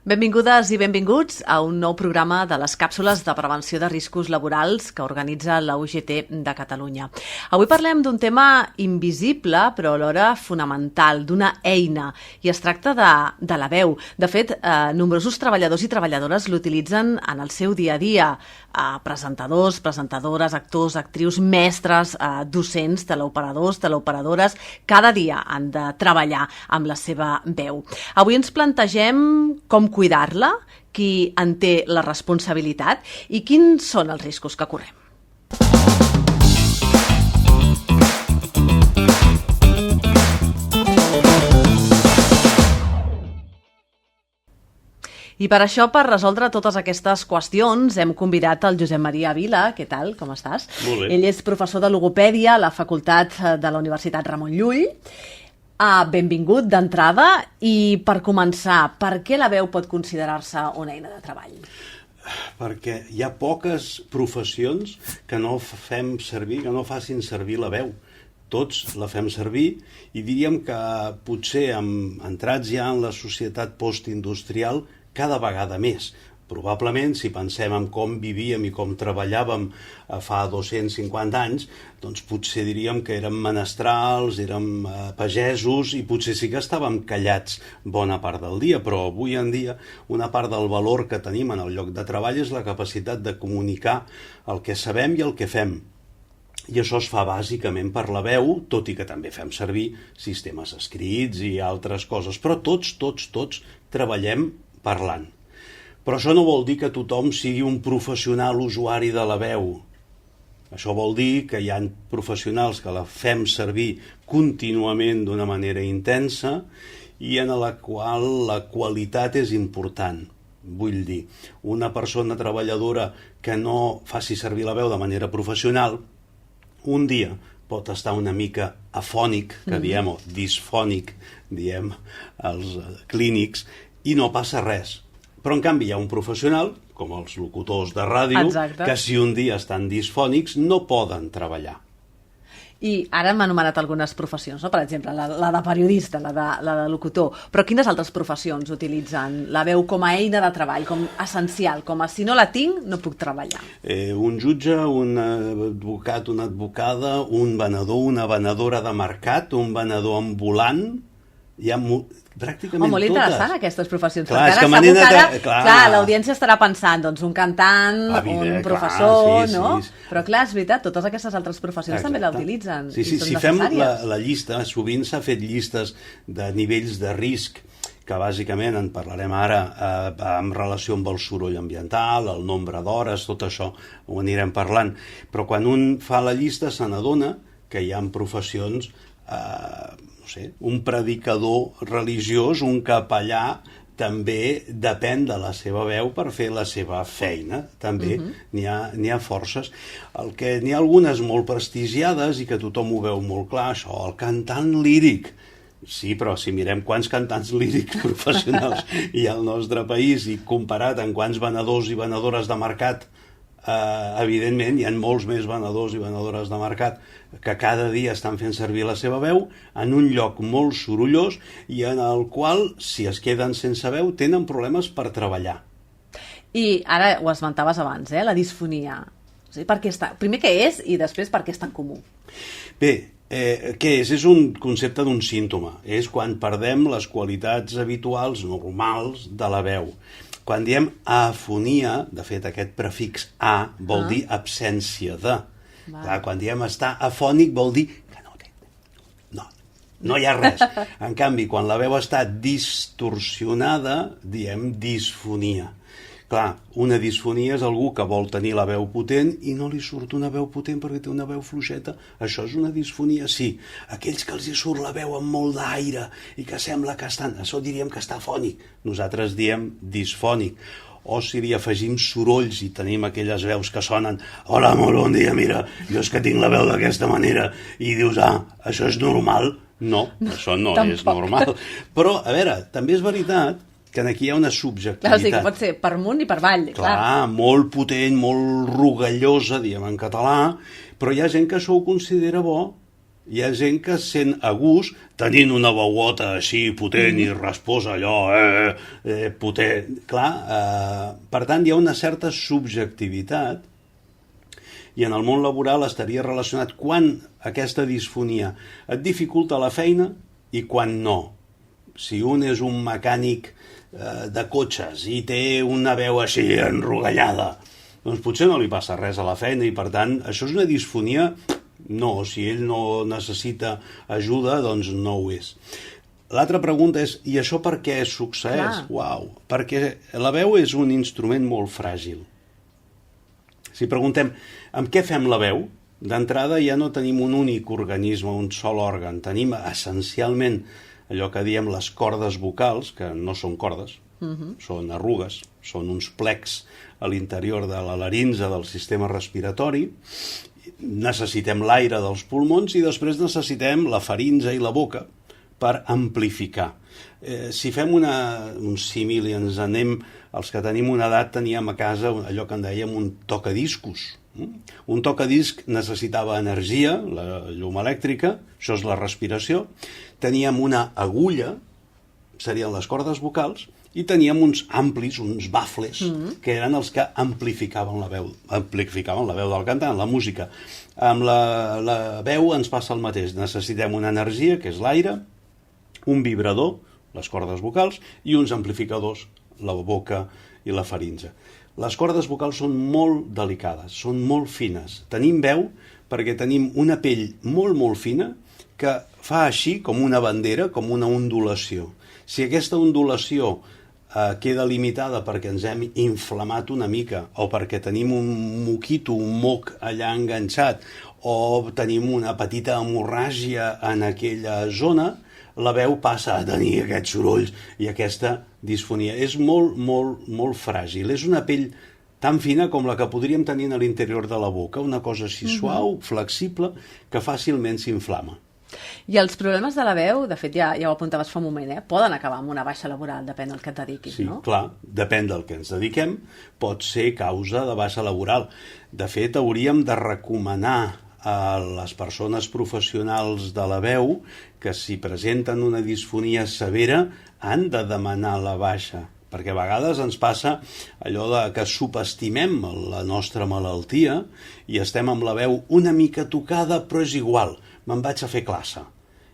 Benvingudes i benvinguts a un nou programa de les càpsules de prevenció de riscos laborals que organitza la UGT de Catalunya. Avui parlem d'un tema invisible però alhora fonamental, d'una eina, i es tracta de la veu. De fet, nombrosos treballadors i treballadores l'utilitzen en el seu dia a dia. Presentadors, presentadores, actors, actrius, mestres, docents, teleoperadors, teleoperadores, cada dia han de treballar amb la seva veu. Avui ens plantegem com cuidar-la, qui en té la responsabilitat i quins són els riscos que correm. I per això, per resoldre totes aquestes qüestions, hem convidat el Josep Maria Vila. Què tal? Com estàs? Molt bé. Ell és professor de logopèdia a la Facultat de la Universitat Ramon Llull. Benvingut d'entrada, i per començar, per què la veu pot considerar-se una eina de treball? Perquè hi ha poques professions que no fem servir, que no facin servir la veu. Tots la fem servir i diríem que potser entrats ja en la societat postindustrial cada vegada més. Probablement, si pensem en com vivíem i com treballàvem fa 250 anys, doncs potser diríem que érem menestrals, érem pagesos i potser sí que estàvem callats bona part del dia, però avui en dia una part del valor que tenim en el lloc de treball és la capacitat de comunicar el que sabem i el que fem. I això es fa bàsicament per la veu, tot i que també fem servir sistemes escrits i altres coses, però tots treballem parlant. Però això no vol dir que tothom sigui un professional usuari de la veu. Això vol dir que hi ha professionals que la fem servir contínuament d'una manera intensa i en la qual la qualitat és important. Vull dir, una persona treballadora que no faci servir la veu de manera professional, un dia pot estar una mica afònic, que diem, o disfònic, diem els clínics, i no passa res. Però, en canvi, hi ha un professional, com els locutors de ràdio, Exacte. que si un dia estan disfònics no poden treballar. I ara hem anomenat algunes professions, no? Per exemple, la de periodista, la de locutor. Però quines altres professions utilitzen la veu com a eina de treball, com essencial, com a si no la tinc, no puc treballar? Un jutge, un advocat, una advocada, un venedor, una venedora de mercat, un venedor ambulant, hi ha pràcticament molt totes. interessant, aquestes professions. Clar, perquè ara segur que ara l'audiència estarà pensant, doncs, un cantant, un professor, no? Sí. Però clar, és veritat, totes aquestes altres professions també la utilitzen. Sí, i són si fem necessàries. la llista, sovint s'ha fet llistes de nivells de risc, que bàsicament en parlarem ara en relació amb el soroll ambiental, el nombre d'hores, tot això ho anirem parlant. Però quan un fa la llista se n'adona que hi ha professions, un predicador religiós, un capellà, també depèn de la seva veu per fer la seva feina. També n'hi ha forces. N'hi ha algunes molt prestigiades i que tothom ho veu molt clar, això, el cantant líric. Sí, però si mirem quants cantants lírics professionals hi ha al nostre país i comparat amb quants venedors i venedores de mercat, evidentment hi ha molts més venedors i venedores de mercat que cada dia estan fent servir la seva veu en un lloc molt sorollós i en el qual, si es queden sense veu, tenen problemes per treballar. I ara ho esmentaves abans, la disfonia. O sigui, primer què és i després per què és tan comú? Bé, què és? És un concepte d'un símptoma. És quan perdem les qualitats habituals, normals, de la veu. Quan diem afonia, de fet aquest prefix a vol dir absència de. Clar, quan diem estar afònic vol dir que no té. No hi ha res. En canvi, quan la veu està distorsionada, diem disfonia. Clar, una disfonia és algú que vol tenir la veu potent i no li surt una veu potent perquè té una veu fluixeta. Això és una disfonia, sí. Aquells que els hi surt la veu amb molt d'aire i que sembla que estan... Això diríem que està afònic. Nosaltres diem disfònic. O si li afegim sorolls i tenim aquelles veus que sonen «Hola, molt bon dia, mira, jo és que tinc la veu d'aquesta manera» i dius això és normal? No, això no és normal. Però, a veure, també és veritat que aquí hi ha una subjectivitat. Clar, o sigui, pot ser per amunt i per avall. Clar, molt potent, molt rogallosa, diem en català, però hi ha gent que això ho considera bo Hi ha gent que es sent a gust tenint una veuota així potent i resposa allò potent. Clar, per tant, hi ha una certa subjectivitat i en el món laboral estaria relacionat quan aquesta disfonia et dificulta la feina i quan no. Si un és un mecànic de cotxes i té una veu així enrogallada, doncs potser no li passa res a la feina i per tant això és una disfonia. No, si ell no necessita ajuda, doncs no ho és. L'altra pregunta és, i això per què succeeix? Uau, perquè la veu és un instrument molt fràgil. Si preguntem amb què fem la veu, d'entrada ja no tenim un únic organisme, un sol òrgan. Tenim essencialment allò que diem les cordes vocals, que no són cordes, són arrugues, són uns plecs a l'interior de la laringe del sistema respiratori. Necessitem l'aire dels pulmons i després necessitem la faringe i la boca per amplificar. Si fem un símil i ens anem, els que tenim una edat teníem a casa allò que en dèiem un tocadiscos. Un tocadisc necessitava energia, la llum elèctrica, això és la respiració. Teníem una agulla, serien les cordes vocals, i teníem uns amplis, uns bafles, que eren els que amplificaven la veu del cantant, la música. Amb la veu ens passa el mateix. Necessitem una energia, que és l'aire, un vibrador, les cordes vocals, i uns amplificadors, la boca i la faringe. Les cordes vocals són molt delicades, són molt fines. Tenim veu perquè tenim una pell molt, molt fina que fa així com una bandera, com una ondulació. Si aquesta ondulació queda limitada perquè ens hem inflamat una mica o perquè tenim un moquito, un moc allà enganxat o tenim una petita hemorràgia en aquella zona, la veu passa a tenir aquests sorolls i aquesta disfonia. És molt, molt, molt fràgil. És una pell tan fina com la que podríem tenir a l'interior de la boca, una cosa així suau, flexible, que fàcilment s'inflama. I els problemes de la veu, de fet ja ho apuntaves fa un moment, poden acabar amb una baixa laboral, depèn del que et dediquis, no? Sí, clar, depèn del que ens dediquem, pot ser causa de baixa laboral. De fet, hauríem de recomanar a les persones professionals de la veu que si presenten una disfonia severa han de demanar la baixa, perquè a vegades ens passa allò que subestimem la nostra malaltia i estem amb la veu una mica tocada, però és igual, me'n vaig a fer classe.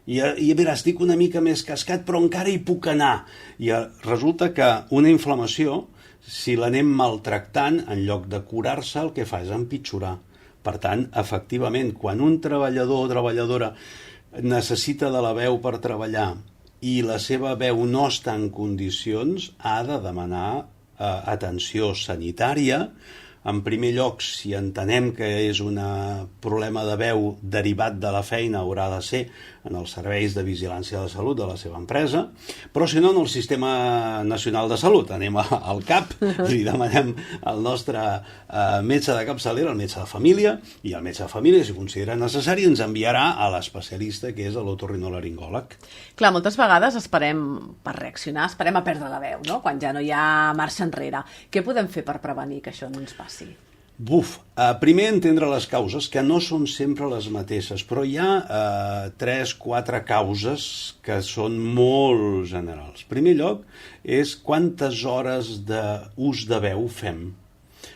I a veure, estic una mica més cascat, però encara hi puc anar. I resulta que una inflamació, si l'anem maltractant, en lloc de curar-se, el que fa és empitjorar. Per tant, efectivament, quan un treballador o treballadora necessita de la veu per treballar i la seva veu no està en condicions, ha de demanar atenció sanitària. En primer lloc, si entenem que és un problema de veu derivat de la feina, haurà de ser en els serveis de vigilància de salut de la seva empresa, però si no, en el Sistema Nacional de Salut. Anem al CAP, li demanem al nostre metge de capçalera, el metge de família, i el metge de família, si considera necessari, ens enviarà a l'especialista, que és l'otorrinolaringòleg. Clar, moltes vegades esperem per reaccionar, esperem a perdre la veu, no? Quan ja no hi ha marxa enrere. Què podem fer per prevenir que això no ens passi? Primer entendre les causes, que no són sempre les mateixes, però hi ha 3-4 causes que són molt generals. En primer lloc és quantes hores d'ús de veu fem,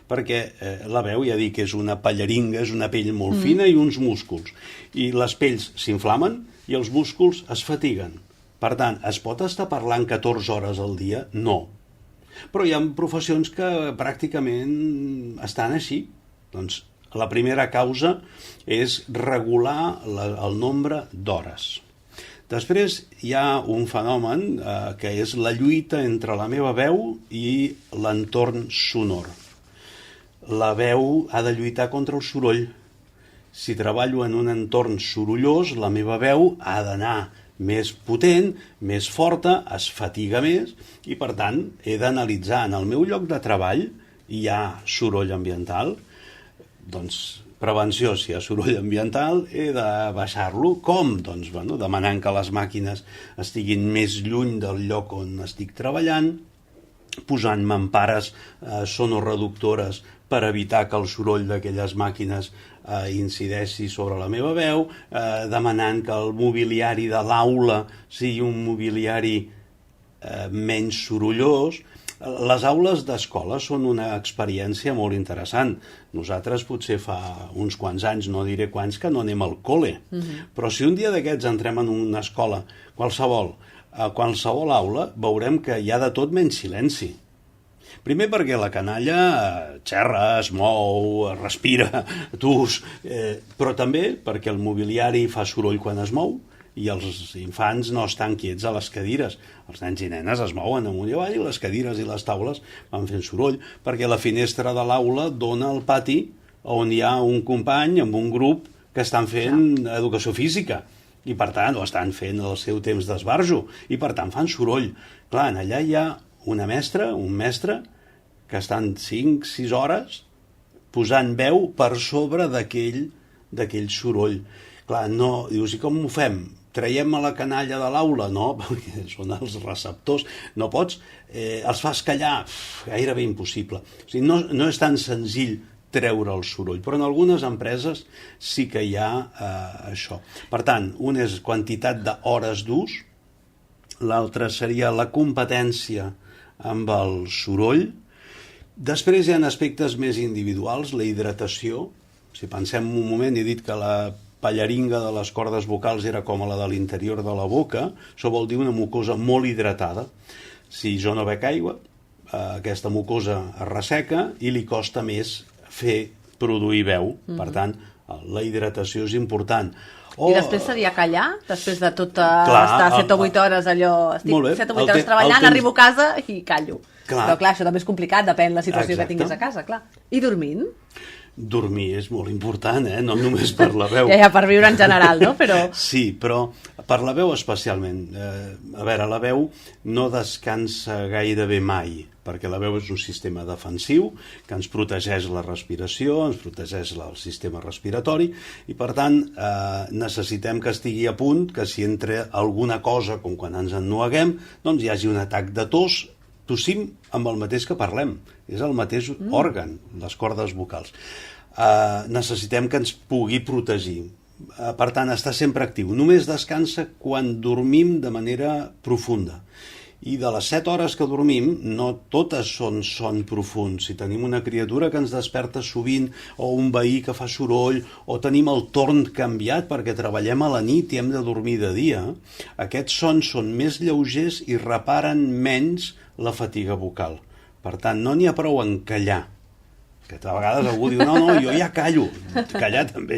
perquè la veu, ja dic, és una pallaringa, és una pell molt fina i uns músculs, i les pells s'inflamen i els músculs es fatiguen. Per tant, es pot estar parlant 14 hores al dia? No. Però hi ha professions que pràcticament estan així. Doncs la primera causa és regular el nombre d'hores. Després hi ha un fenomen que és la lluita entre la meva veu i l'entorn sonor. La veu ha de lluitar contra el soroll. Si treballo en un entorn sorollós, la meva veu ha d'anar més potent, més forta, es fatiga més i, per tant, he d'analitzar en el meu lloc de treball hi ha soroll ambiental, doncs prevenció, si hi ha soroll ambiental he de baixar-lo. Com? Doncs demanant que les màquines estiguin més lluny del lloc on estic treballant, posant mampares sonoreductores per evitar que el soroll d'aquelles màquines incideixi sobre la meva veu, demanant que el mobiliari de l'aula sigui un mobiliari menys sorollós. Les aules d'escola són una experiència molt interessant. Nosaltres potser fa uns quants anys, no diré quants, que no anem al col·le. Però si un dia d'aquests entrem en una escola, a qualsevol aula, veurem que hi ha de tot menys silenci. Primer perquè la canalla xerra, es mou, respira, tus, però també perquè el mobiliari fa soroll quan es mou i els infants no estan quiets a les cadires. Els nens i nenes es mouen amunt i avall i les cadires i les taules van fent soroll perquè la finestra de l'aula dona al pati on hi ha un company amb un grup que estan fent educació física i per tant o estan fent el seu temps d'esbarjo i per tant fan soroll. Clar, allà hi ha una mestra, un mestre que estan 5-6 hores posant veu per sobre d'aquell soroll. Clar, no, dius, i com ho fem? Traiem a la canalla de l'aula? No, perquè són els receptors. No pots, els fas callar, gairebé impossible. O sigui, no és tan senzill treure el soroll, però en algunes empreses sí que hi ha això. Per tant, un és quantitat d'hores d'ús, l'altre seria la competència amb el soroll. Després hi ha aspectes més individuals, la hidratació. Si pensem un moment, he dit que la pallaringa de les cordes vocals era com la de l'interior de la boca, això vol dir una mucosa molt hidratada. Si jo no bec aigua, aquesta mucosa es resseca i li costa més produir veu. Per tant, la hidratació és important. I després seria callar? Després de tot estar 7 o 8 hores allò... Estic 7 o 8 hores treballant, arribo a casa i callo. Però clar, això també és complicat, depèn de la situació que tinguis a casa, clar. I dormint? Dormir és molt important, no només per la veu. Ja, per viure en general, no? Però... Sí, però per la veu especialment. A veure, la veu no descansa gairebé mai, perquè la veu és un sistema defensiu que ens protegeix la respiració, ens protegeix el sistema respiratori, i per tant necessitem que estigui a punt, que si entra alguna cosa, com quan ens ennueguem, doncs hi hagi un atac de tos, tossim amb el mateix que parlem. És el mateix òrgan, les cordes vocals. Necessitem que ens pugui protegir. Per tant, està sempre actiu. Només descansa quan dormim de manera profunda. I de les 7 hores que dormim, no totes són son profund. Si tenim una criatura que ens desperta sovint, o un veí que fa soroll, o tenim el torn canviat perquè treballem a la nit i hem de dormir de dia, aquests sons són més lleugers i reparen menys la fatiga vocal. Per tant, no n'hi ha prou en callar. Que a vegades algú diu, no, jo ja callo. Callar també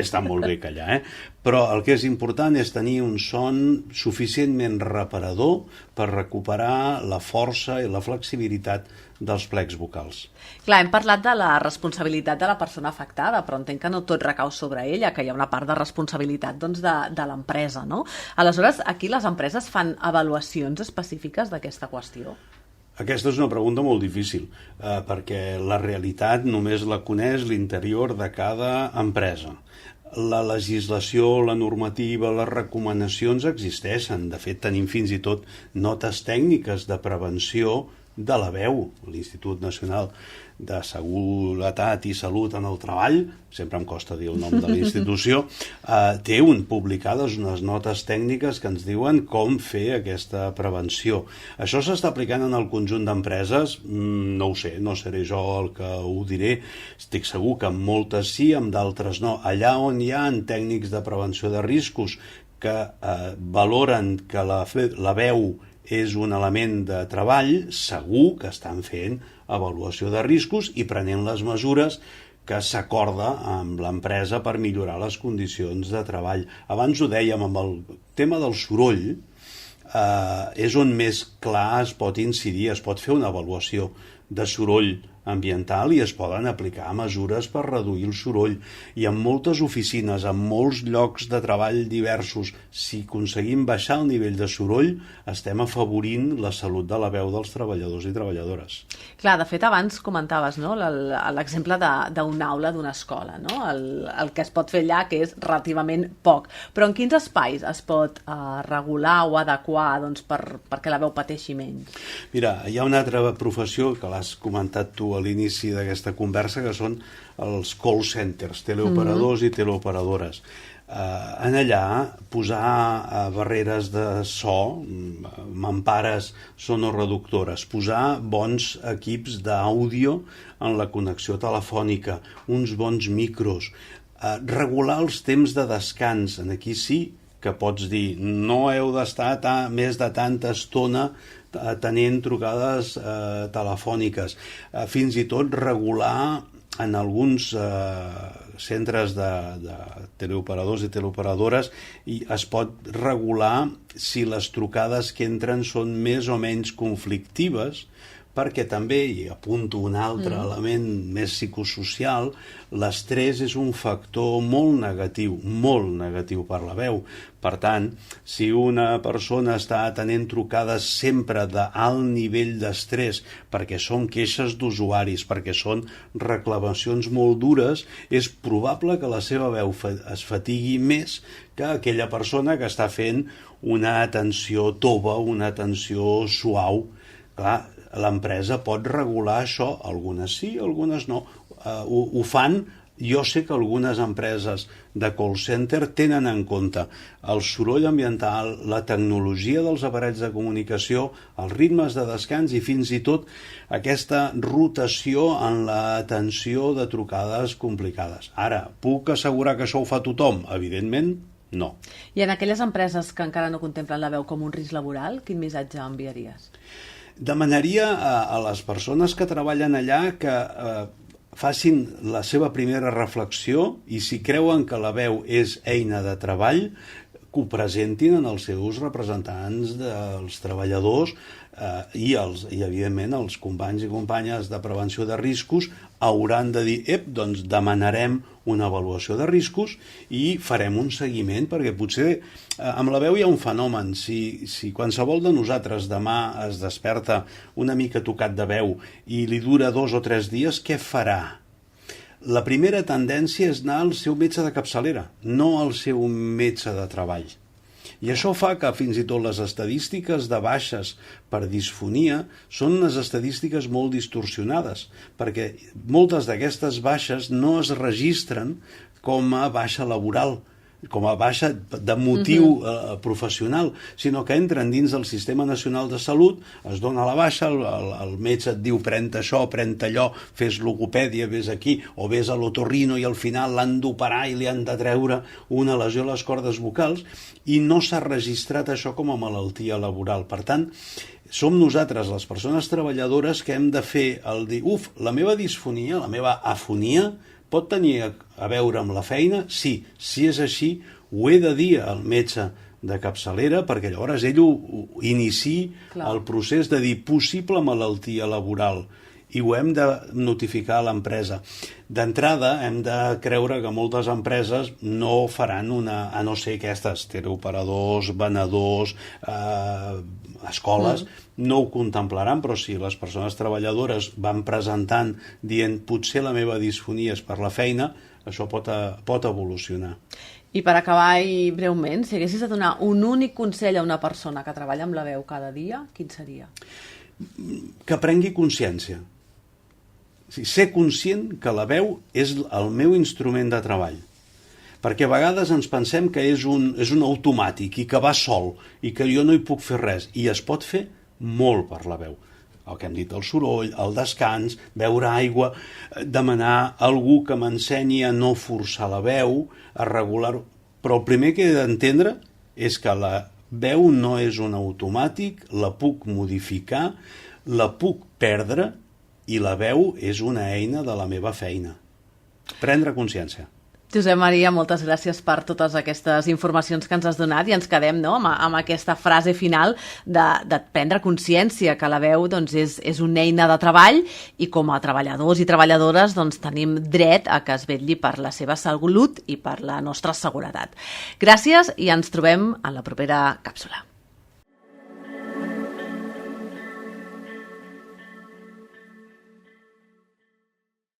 està molt bé, callar, Però el que és important és tenir un son suficientment reparador per recuperar la força i la flexibilitat dels plecs vocals. Clar, hem parlat de la responsabilitat de la persona afectada, però entenc que no tot recau sobre ella, que hi ha una part de responsabilitat doncs, de l'empresa, no? Aleshores, aquí les empreses fan avaluacions específiques d'aquesta qüestió? Aquesta és una pregunta molt difícil, perquè la realitat només la coneix l'interior de cada empresa. La legislació, la normativa, les recomanacions existeixen. De fet, tenim fins i tot notes tècniques de prevenció de la veu. L'Institut Nacional de Seguretat i Salut en el Treball, sempre em costa dir el nom de la institució, té publicades unes notes tècniques que ens diuen com fer aquesta prevenció. Això s'està aplicant en el conjunt d'empreses? No ho sé, no seré jo el que ho diré. Estic segur que amb moltes sí, amb d'altres no. Allà on hi ha tècnics de prevenció de riscos que valoren que la veu és un element de treball, segur que estan fent avaluació de riscos i prenent les mesures que s'acorda amb l'empresa per millorar les condicions de treball. Abans ho dèiem, amb el tema del soroll, és on més clar es pot incidir, es pot fer una avaluació de soroll ambiental i es poden aplicar mesures per reduir el soroll. I en moltes oficines, en molts llocs de treball diversos, si aconseguim baixar el nivell de soroll, estem afavorint la salut de la veu dels treballadors i treballadores. Clar, de fet, abans comentaves, no?, l'exemple d'una aula d'una escola, no?, el que es pot fer allà, que és relativament poc. Però en quins espais es pot regular o adequar doncs, perquè la veu pateixi menys? Mira, hi ha una altra professió que l'ha has comentat tu a l'inici d'aquesta conversa, que són els call centers, teleoperadors i teleoperadores. En allà posar barreres de so, mampares sonoreductores, posar bons equips d'àudio en la connexió telefònica, uns bons micros, regular els temps de descans. Aquí sí que pots dir no heu d'estar més de tanta estona tenint trucades telefòniques. Fins i tot regular en alguns centres de teleoperadors i teleoperadores i es pot regular si les trucades que entren són més o menys conflictives, perquè també, i apunto un altre element més psicosocial, l'estrès és un factor molt negatiu per la veu. Per tant, si una persona està tenint trucades sempre d'alt nivell d'estrès, perquè són queixes d'usuaris, perquè són reclamacions molt dures, és probable que la seva veu es fatigui més que aquella persona que està fent una atenció tova, una atenció suau. Clar, l'empresa pot regular això, algunes sí, algunes no. Ho fan. Jo sé que algunes empreses de call center tenen en compte el soroll ambiental, la tecnologia dels aparells de comunicació, els ritmes de descans i fins i tot aquesta rotació en l'atenció de trucades complicades. Ara, puc assegurar que això ho fa tothom? Evidentment, no. I en aquelles empreses que encara no contemplen la veu com un risc laboral, quin missatge enviaries? Demanaria a les persones que treballen allà que facin la seva primera reflexió i si creuen que la veu és eina de treball, que ho presentin en els seus representants dels treballadors i evidentment els companys i companyes de prevenció de riscos hauran de dir, doncs demanarem una avaluació de riscos i farem un seguiment, perquè potser amb la veu hi ha un fenomen. Si qualsevol de nosaltres demà es desperta una mica tocat de veu i li dura 2 o 3 dies, què farà? La primera tendència és anar al seu metge de capçalera, no al seu metge de treball. I això fa que fins i tot les estadístiques de baixes per disfonia són unes estadístiques molt distorsionades, perquè moltes d'aquestes baixes no es registren com a baixa laboral, com a baixa de motiu professional, sinó que entren dins del Sistema Nacional de Salut, es dona la baixa, el metge et diu pren això, pren allò, fes logopèdia, vés aquí, o vés a l'otorrino i al final l'han d'operar i li han de treure una lesió a les cordes vocals i no s'ha registrat això com a malaltia laboral. Per tant, som nosaltres, les persones treballadores, que hem de fer el dir, la meva disfonia, la meva afonia, pot tenir a veure amb la feina? Sí, si és així, ho he de dir al metge de capçalera perquè llavors ell iniciï el procés de dir possible malaltia laboral i ho hem de notificar a l'empresa. D'entrada, hem de creure que moltes empreses no faran a no ser aquestes, teleoperadors, venedors, escoles, no ho contemplaran, però si les persones treballadores van presentant dient potser la meva disfonia és per la feina, això pot evolucionar. I per acabar i breument, si haguessis de donar un únic consell a una persona que treballa amb la veu cada dia, quin seria? Que prengui consciència. Ser conscient que la veu és el meu instrument de treball. Perquè a vegades ens pensem que és un automàtic i que va sol i que jo no hi puc fer res. I es pot fer molt per la veu. El que hem dit, el soroll, el descans, beure aigua, demanar a algú que m'ensenyi a no forçar la veu, a regular-ho. Però el primer que he d'entendre és que la veu no és un automàtic, la puc modificar, la puc perdre i la veu és una eina de la meva feina. Prendre consciència. Josep Maria, moltes gràcies per totes aquestes informacions que ens has donat i ens quedem amb aquesta frase final de prendre consciència que la veu és una eina de treball i com a treballadors i treballadores tenim dret a que es vetlli per la seva salut i per la nostra seguretat. Gràcies i ens trobem en la propera càpsula.